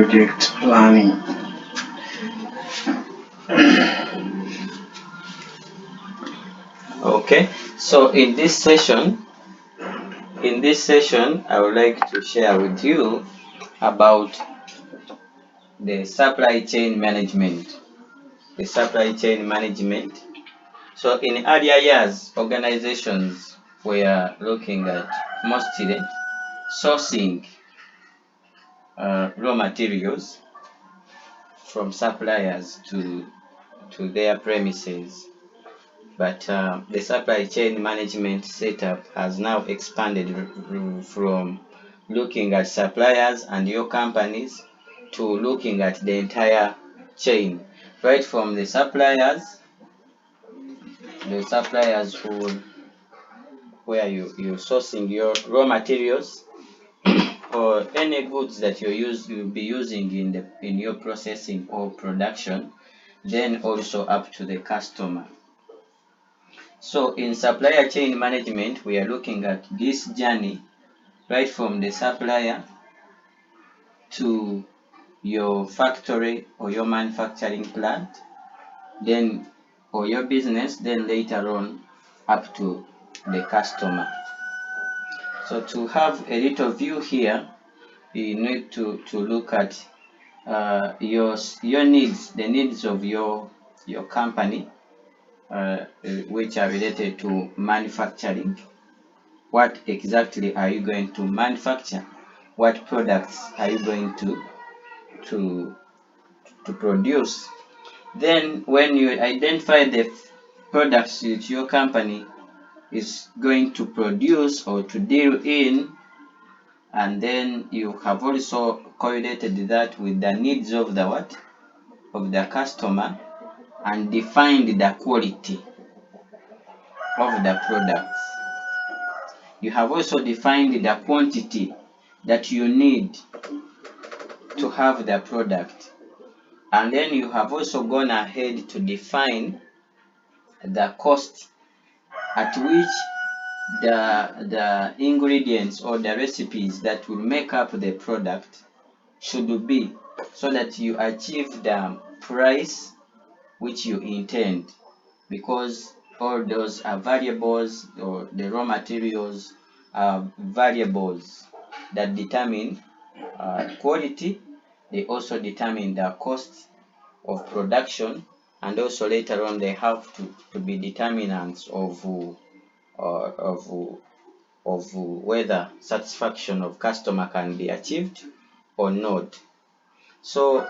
project planning. Okay, so in this session, I would like to share with you about the supply chain management. The supply chain management. So in earlier years, organizations were looking at mostly sourcing raw materials from suppliers to their premises. But the supply chain management setup has now expanded from looking at suppliers and your companies to looking at the entire chain, right from the suppliers who where you're sourcing your raw materials or any goods that you'll be using in your processing or production, then also up to the customer. So in supplier chain management, we are looking at this journey right from the supplier to your factory or your manufacturing plant, then or your business, then later on up to the customer. So to have a little view here, you need to look at your needs, the needs of your company, which are related to manufacturing. What exactly are you going to manufacture? What products are you going to produce? Then when you identify the products that your company is going to produce or to deal in, and then you have also correlated that with the needs of the customer, and defined the quality of the products. You have also defined the quantity that you need to have the product, and then you have also gone ahead to define the cost at which the ingredients or the recipes that will make up the product should be, so that you achieve the price which you intend, because all those are variables, or the raw materials are variables that determine quality. They also determine the cost of production, and also later on they have to be determinants of whether satisfaction of customer can be achieved or not. So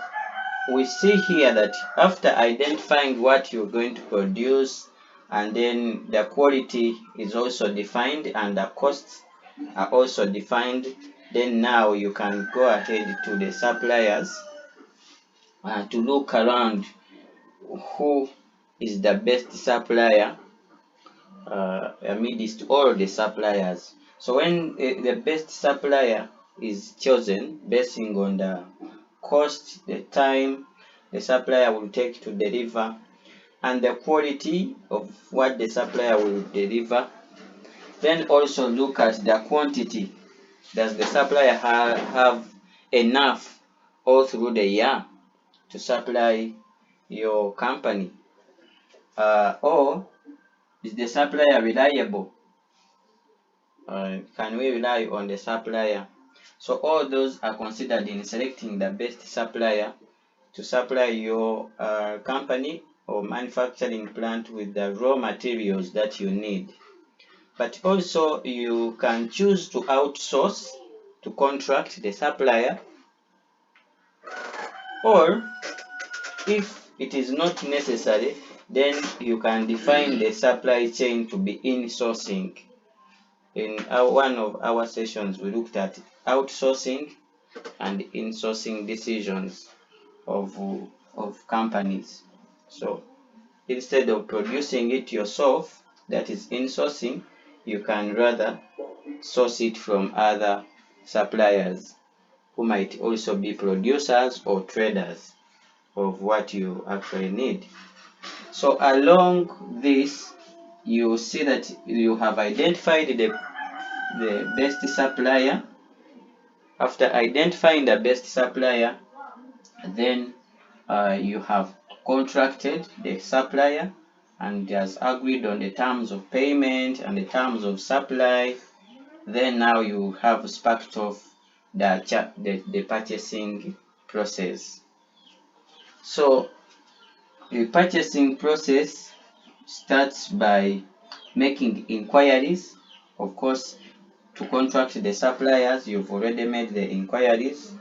we see here that after identifying what you're going to produce, and then the quality is also defined and the costs are also defined, then now you can go ahead to the suppliers to look around who is the best supplier amidst all the suppliers. So when the best supplier is chosen basing on the cost, the time the supplier will take to deliver, and the quality of what the supplier will deliver, then also look at the quantity. Does the supplier have enough all through the year to supply your company? Or is the supplier reliable? Can we rely on the supplier? So all those are considered in selecting the best supplier to supply your company or manufacturing plant with the raw materials that you need. But also you can choose to outsource, to contract the supplier, or if it is not necessary, then you can define the supply chain to be insourcing. In one of our sessions, we looked at outsourcing and insourcing decisions of companies. So instead of producing it yourself, that is insourcing, you can rather source it from other suppliers who might also be producers or traders of what you actually need. So along this, you see that you have identified the best supplier. After identifying the best supplier, Then you have contracted the supplier and has agreed on the terms of payment and the terms of supply. Then now you have sparked off the purchasing process. So the purchasing process starts by making inquiries. Of course, to contract the suppliers, you've already made the inquiries,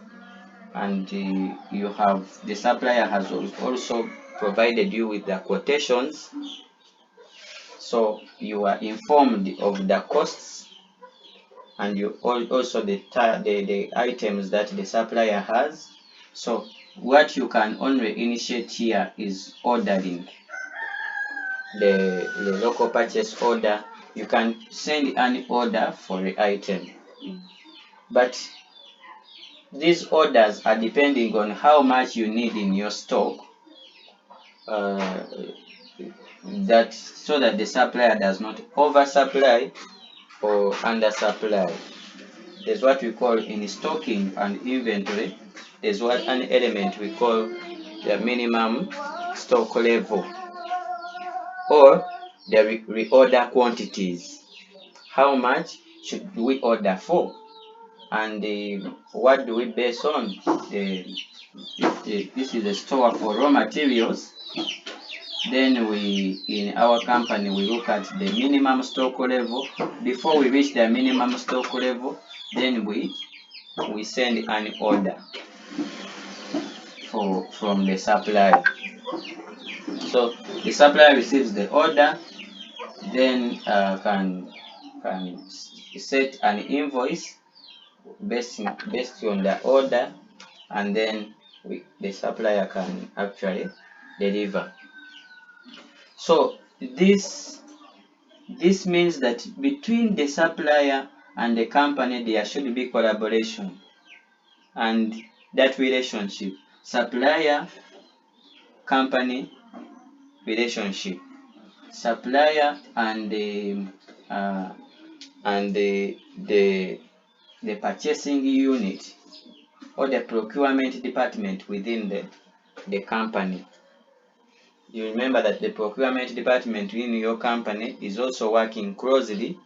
and you have the supplier has also provided you with the quotations, so you are informed of the costs, and you also the items that the supplier has. So what you can only initiate here is ordering the local purchase order. You can send an order for the item, but these orders are depending on how much you need in your stock, that so that the supplier does not oversupply or undersupply. There's what we call in stocking and inventory. There's what an element we call the minimum stock level, or the reorder quantities. How much should we order for, and what do we base on? This is a store for raw materials. Then we, in our company, we look at the minimum stock level. Before we reach the minimum stock level, then we send an order from the supplier. So the supplier receives the order, then can set an invoice based on the order, and then the supplier can actually deliver. So this means that between the supplier and the company there should be collaboration, and that relationship, supplier company relationship, supplier and the purchasing unit or the procurement department within the company. You remember that the procurement department in your company is also working closely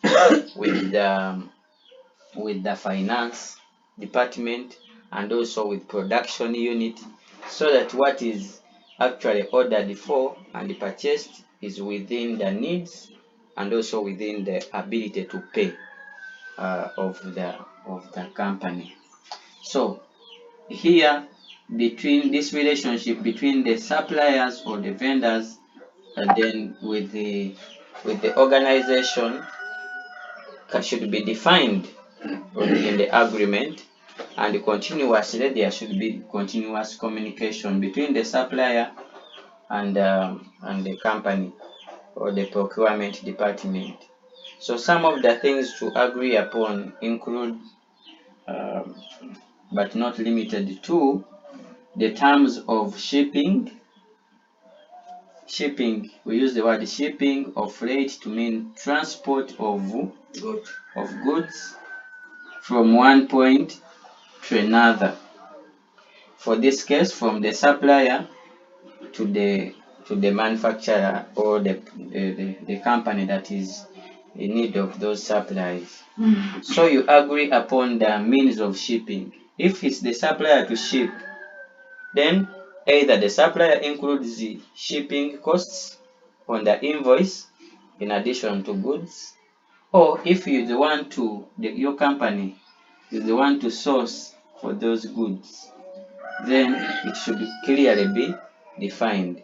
with the finance department and also with production unit, so that what is actually ordered for and purchased is within the needs and also within the ability to pay of the company. So here, between this relationship between the suppliers or the vendors and then with the organization should be defined in the agreement, and continuously there should be continuous communication between the supplier and the company or the procurement department. So some of the things to agree upon include, but not limited to, the terms of shipping. Shipping, we use the word shipping or freight to mean transport of goods from one point to another. For this case, from the supplier to the manufacturer or the company that is in need of those supplies. So you agree upon the means of shipping. If it's the supplier to ship, then either the supplier includes the shipping costs on the invoice in addition to goods, or if you're the one your company is the one to source for those goods, then it should clearly be defined.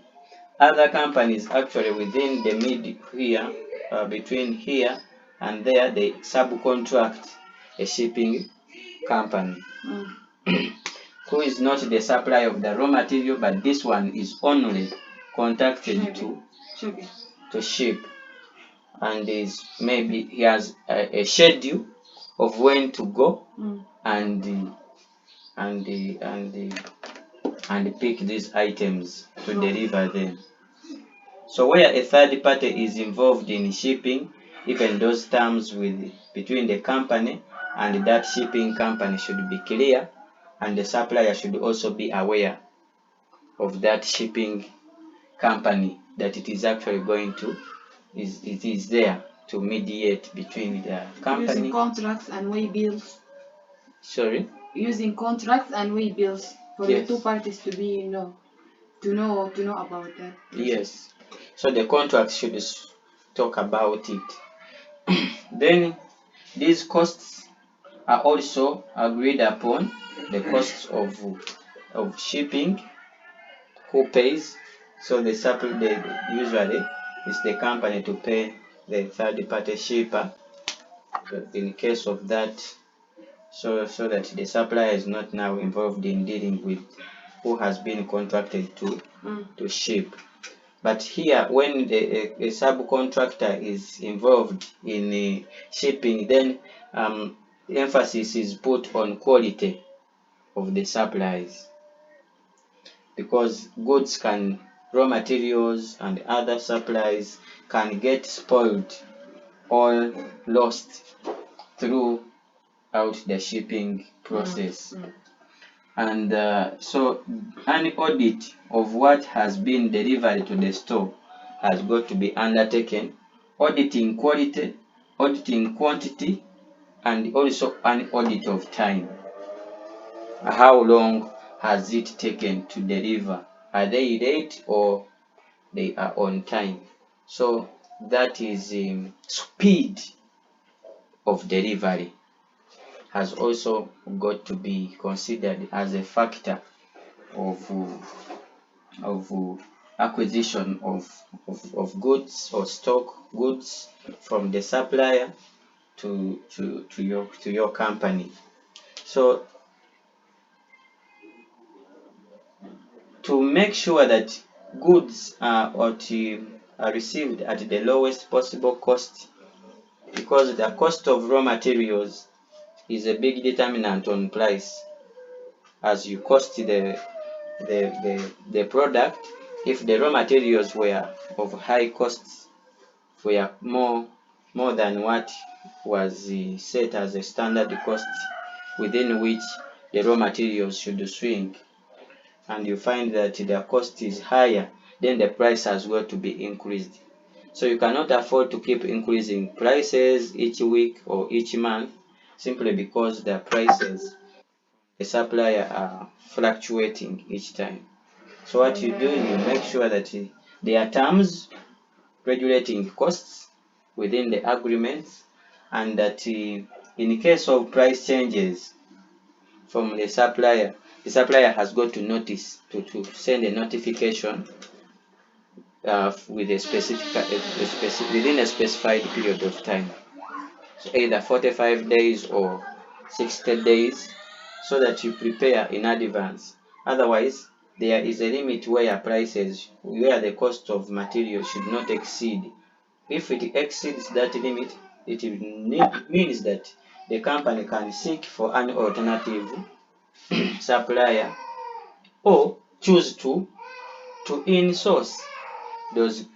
Other companies actually within the mid here, between here and there, they subcontract a shipping company who is not the supplier of the raw material, but this one is only contracted to ship, and maybe he has a schedule of when to go and pick these items to deliver them. So where a third party is involved in shipping, even those terms between the company and that shipping company should be clear, and the supplier should also be aware of that shipping company that it is actually going to it is there to mediate between the company. Using contracts and way bills. Sorry? Using contracts and way bills for Yes. the two parties to be, to know about that. Yes. So the contract should talk about it. Then these costs are also agreed upon. The costs of shipping, who pays. So the usually it's the company to pay the third party shipper in case of that, so that the supplier is not now involved in dealing with who has been contracted to ship. But here, when a subcontractor is involved in shipping, then emphasis is put on quality of the supplies, because raw materials and other supplies can get spoiled or lost throughout the shipping process. And so an audit of what has been delivered to the store has got to be undertaken, auditing quality, auditing quantity, and also an audit of time. How long has it taken to deliver? Are they late or they are on time? So that is speed of delivery has also got to be considered as a factor of acquisition of goods or stock goods from the supplier to your company. So to make sure that goods are received at the lowest possible cost, because the cost of raw materials is a big determinant on price. As you cost the product, if the raw materials were of high costs, were more than what was set as a standard cost within which the raw materials should swing, and you find that the cost is higher, then the price has got to be increased. So you cannot afford to keep increasing prices each week or each month simply because the prices the supplier are fluctuating each time. So what you do, you make sure that there are terms regulating costs within the agreements, and that in case of price changes from the supplier has got to notice to send a notification with a within a specified period of time, so either 45 days or 60 days, so that you prepare in advance. Otherwise, there is a limit where the cost of material should not exceed. If it exceeds that limit, it means that the company can seek for an alternative supplier or choose to in-source those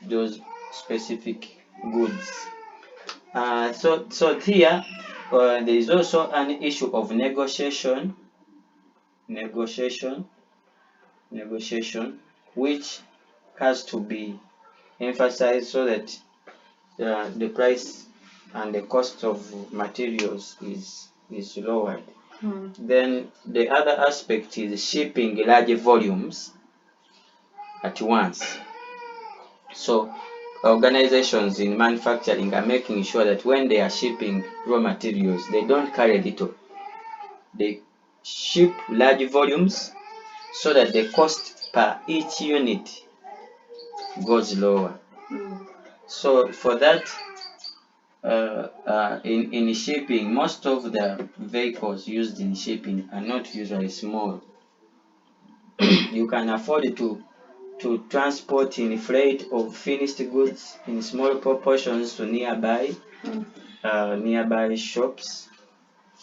specific goods. So here there is also an issue of negotiation, which has to be emphasized so that the price and the cost of materials is lowered. Then the other aspect is shipping large volumes at once. So organizations in manufacturing are making sure that when they are shipping raw materials, they don't carry little. They ship large volumes so that the cost per each unit goes lower. So for that, in shipping, most of the vehicles used in shipping are not usually small. You can afford to transport in freight of finished goods in small proportions to nearby shops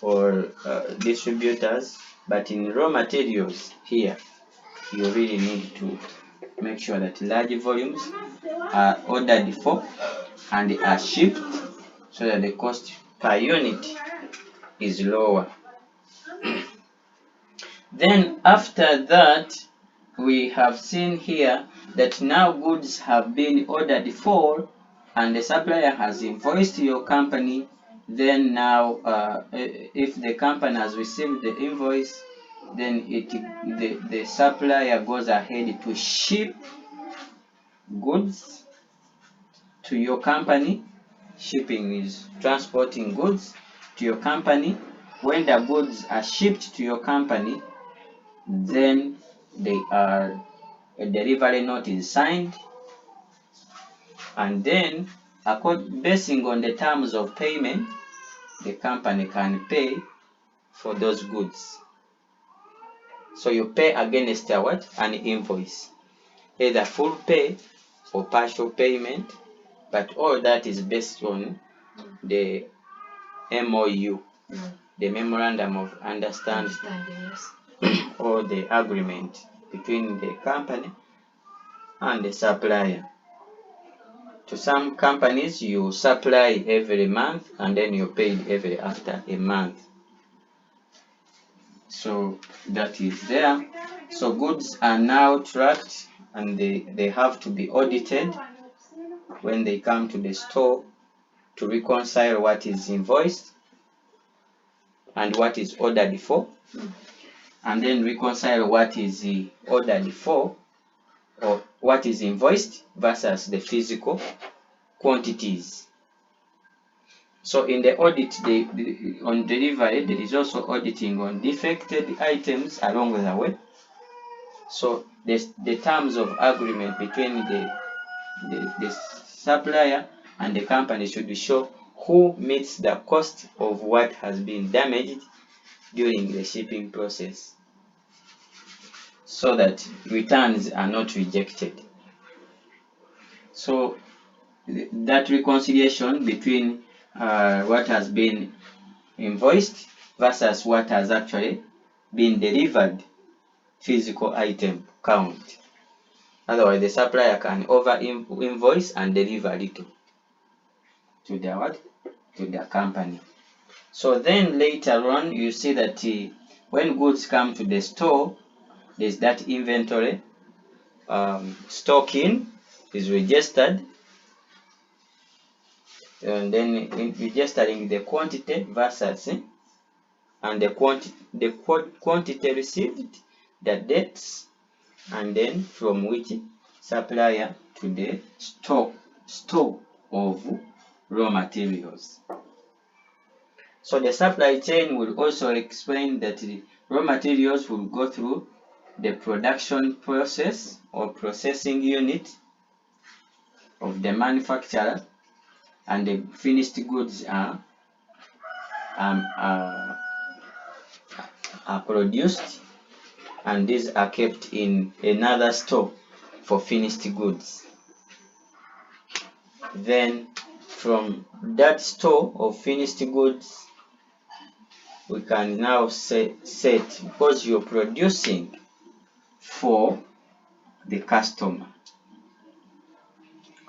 or distributors, but in raw materials here, you really need to make sure that large volumes are ordered for and are shipped so that the cost per unit is lower. Then after that, we have seen here that now goods have been ordered for and the supplier has invoiced your company. Then now if the company has received the invoice, then the supplier goes ahead to ship goods to your company. Shipping is transporting goods to your company. When the goods are shipped to your company, then a delivery note is signed, and then basing on the terms of payment, the company can pay for those goods. So you pay against an invoice, either full pay or partial payment, but all that is based on the MOU, the Memorandum of Understanding, Yes. or the agreement between the company and the supplier. To some companies, you supply every month and then you're paid every after a month. So that is there. So goods are now tracked and they have to be audited when they come to the store to reconcile what is invoiced and what is ordered for, and then reconcile what is ordered for or what is invoiced versus the physical quantities. So in the audit, on delivery, there is also auditing on defected items along the way. So the terms of agreement between the supplier and the company should show who meets the cost of what has been damaged during the shipping process, so that returns are not rejected. So that reconciliation between what has been invoiced versus what has actually been delivered physical item count. Otherwise, the supplier can over invoice and deliver little to the company. So then later on, you see that when goods come to the store, there's that inventory stocking is registered, and then in registering the quantity versus and the quantity received, the dates, and then from which supplier to the store of raw materials. So the supply chain will also explain that the raw materials will go through the production process or processing unit of the manufacturer, and the finished goods are produced, and these are kept in another store for finished goods. Then from that store of finished goods, we can now set, because you're producing for the customer.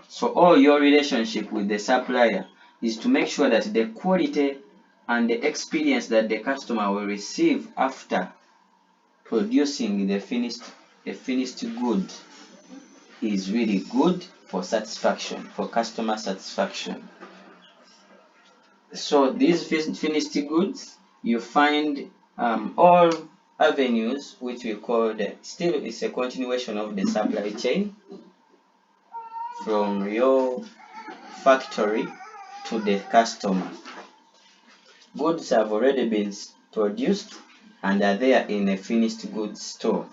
So all your relationship with the supplier is to make sure that the quality and the experience that the customer will receive after producing the finished good is really good for satisfaction, for customer satisfaction. So these finished goods, you find all avenues which we call still is a continuation of the supply chain, from your factory to the customer. Goods have already been produced and are there in a finished goods store.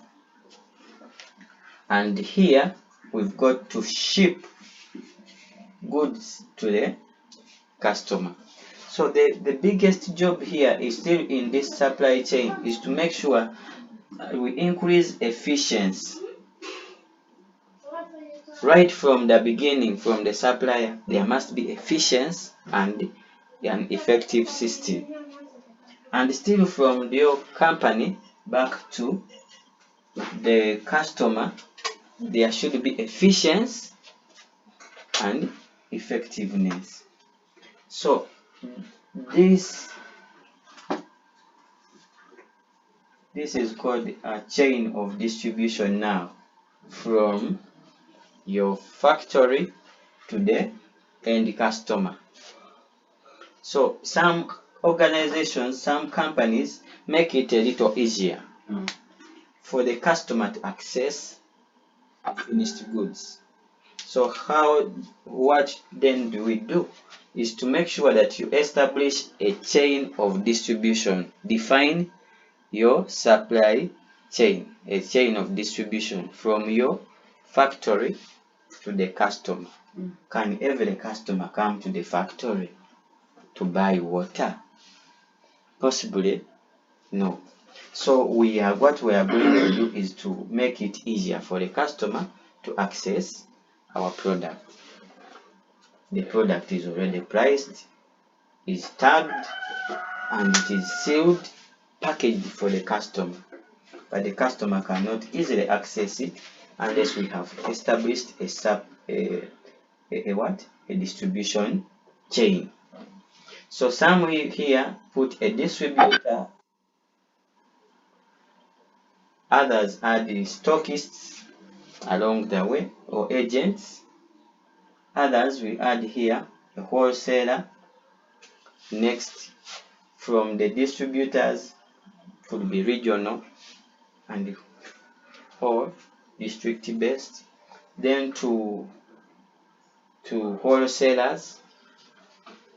And here we've got to ship goods to the customer. So the biggest job here is still in this supply chain is to make sure we increase efficiency. Right from the beginning, from the supplier, there must be efficiency and an effective system. And still from your company back to the customer, there should be efficiency and effectiveness. So this This is called a chain of distribution now, from your factory to the end customer. So some organizations, some companies make it a little easier for the customer to access finished goods. So what then do we do is to make sure that you establish a chain of distribution. Define your supply chain, a chain of distribution from your factory to the customer. Can every customer come to the factory to buy water? Possibly no. So what we are going to do is to make it easier for the customer to access our product. The product is already priced, is tagged, and it is sealed, packaged for the customer. But the customer cannot easily access it unless we have established a distribution chain. So some we here put a distributor, others are the stockists along the way, or agents. Others we add here a wholesaler. Next, from the distributors, could be regional and or district based. Then to wholesalers.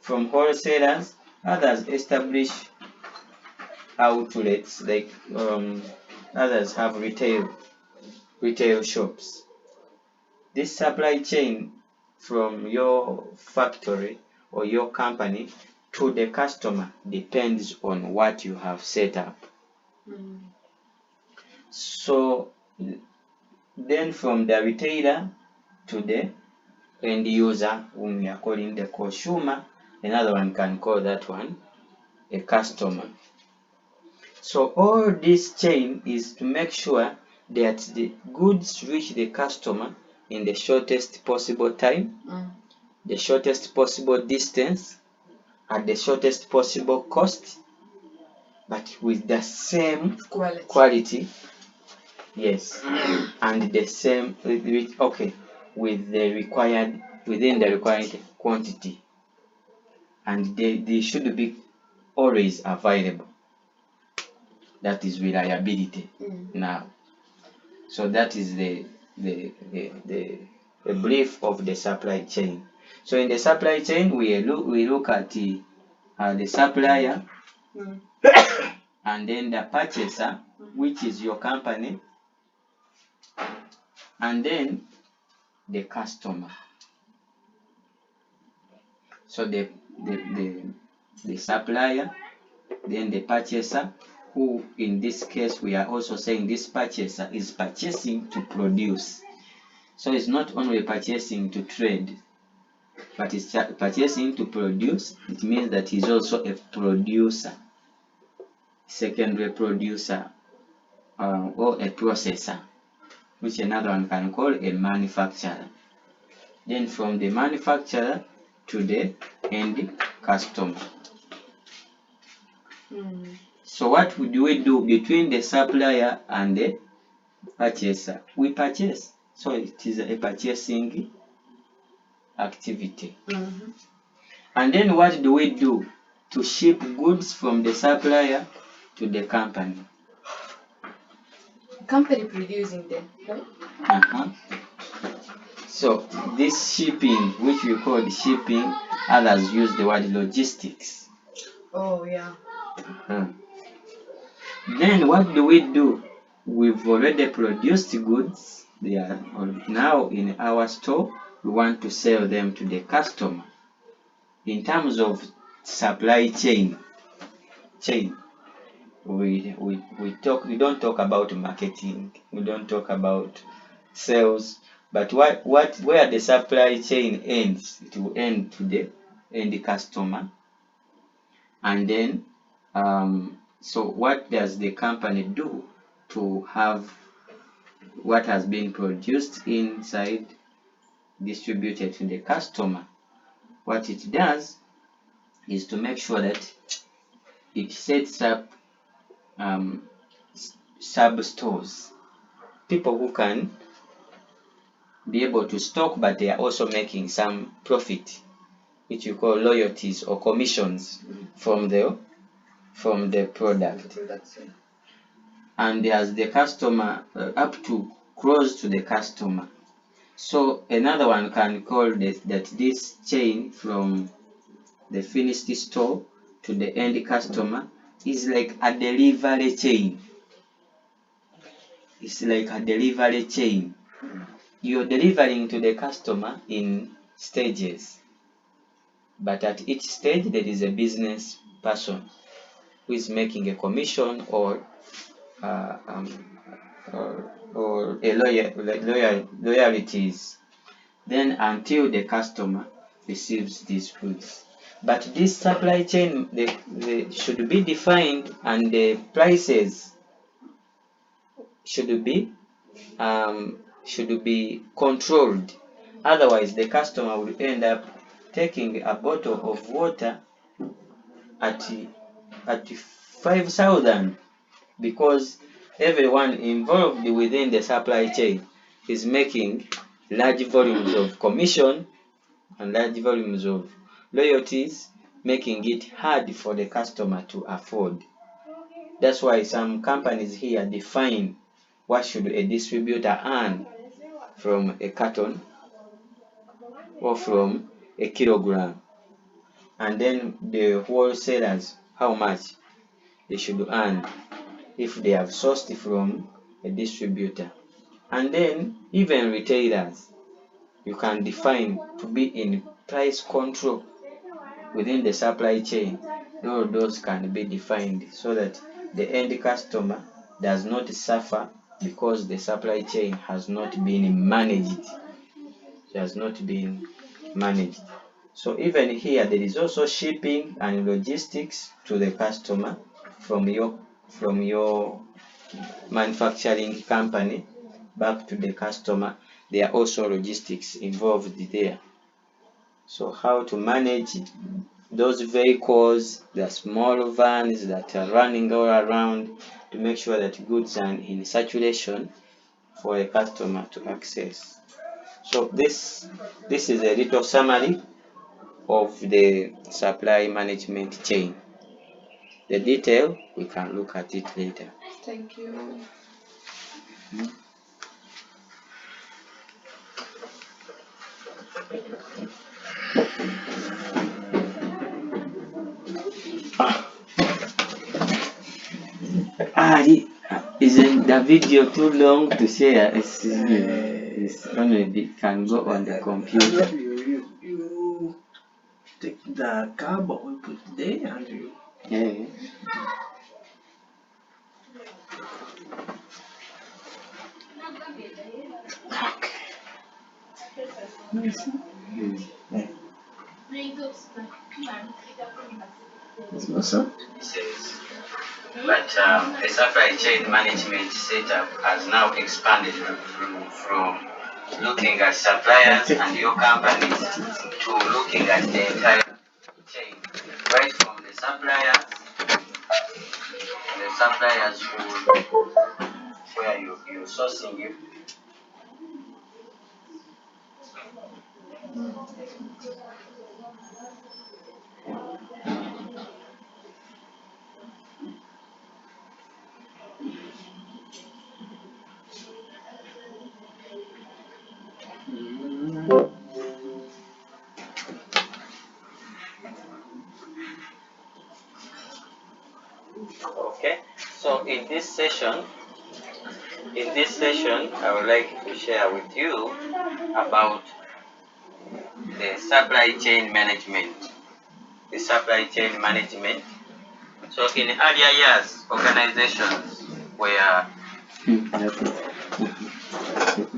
From wholesalers, others establish outlets, like others have retail shops. This supply chain from your factory or your company to the customer depends on what you have set up. So then from the retailer to the end user, whom we are calling the consumer, another one can call that one a customer. So all this chain is to make sure that the goods reach the customer in the shortest possible time, the shortest possible distance, at the shortest possible cost, but with the same quality. Yes, and the same within the required quantity, and they should be always available. That is reliability now. So that is the brief of the supply chain. So in the supply chain, we look at the supplier, and then the purchaser, which is your company, and then the customer. So the supplier, then the purchaser, who in this case we are also saying this purchaser is purchasing to produce. So it's not only purchasing to trade, but it's purchasing to produce. It means that he's also a producer, secondary producer, or a processor, which another one can call a manufacturer. Then from the manufacturer to the end customer. So what do we do between the supplier and the purchaser? We purchase. So it is a purchasing activity. And then what do we do to ship goods from the supplier to the company? Company producing them, right? So this shipping, which we call the shipping, others use the word logistics. Oh yeah. Then what do we do? We've already produced goods. They are now in our store. We want to sell them to the customer. In terms of supply chain, we don't talk about marketing. We don't talk about sales. But where the supply chain ends, it will end to the end customer. And then so what does the company do to have what has been produced inside distributed to the customer? What it does is to make sure that it sets up sub-stores, people who can be able to stock, but they are also making some profit, which you call royalties or commissions from the product. And as the customer, up to close to the customer. So another one can call that this chain from the finished store to the end customer is like a delivery chain. It's like a delivery chain. You're delivering to the customer in stages, but at each stage there is a business person who is making a commission or loyalties, then until the customer receives these goods. But this supply chain, they should be defined, and the prices should be controlled. Otherwise, the customer will end up taking a bottle of water at 5,000, because everyone involved within the supply chain is making large volumes of commission and large volumes of royalties, making it hard for the customer to afford. That's why some companies here define what should a distributor earn from a carton or from a kilogram, and then the wholesalers how much they should earn if they have sourced from a distributor. And then even retailers, you can define to be in price control within the supply chain. All those can be defined so that the end customer does not suffer because the supply chain has not been managed. It has not been managed. So even here there is also shipping and logistics to the customer from your manufacturing company back to the customer. There are also logistics involved there. So how to manage those vehicles, the small vans that are running all around, to make sure that goods are in circulation for a customer to access. So this is a little summary of the supply management chain. The detail, we can look at it later. Thank you. Isn't the video too long to share? It's only can go on the computer. You take the cable we put there and you. Yeah. It's awesome. But the supply chain management setup has now expanded from looking at suppliers and your companies to looking at the entire chain, right from the suppliers where you're sourcing it. Okay, so in this session, I would like to share with you about the supply chain management. The supply chain management. So in earlier years, organizations were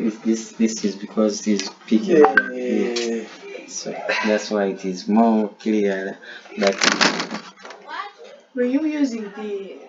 this is because it is picking. Yeah. So that's why it is more clear that Were you using the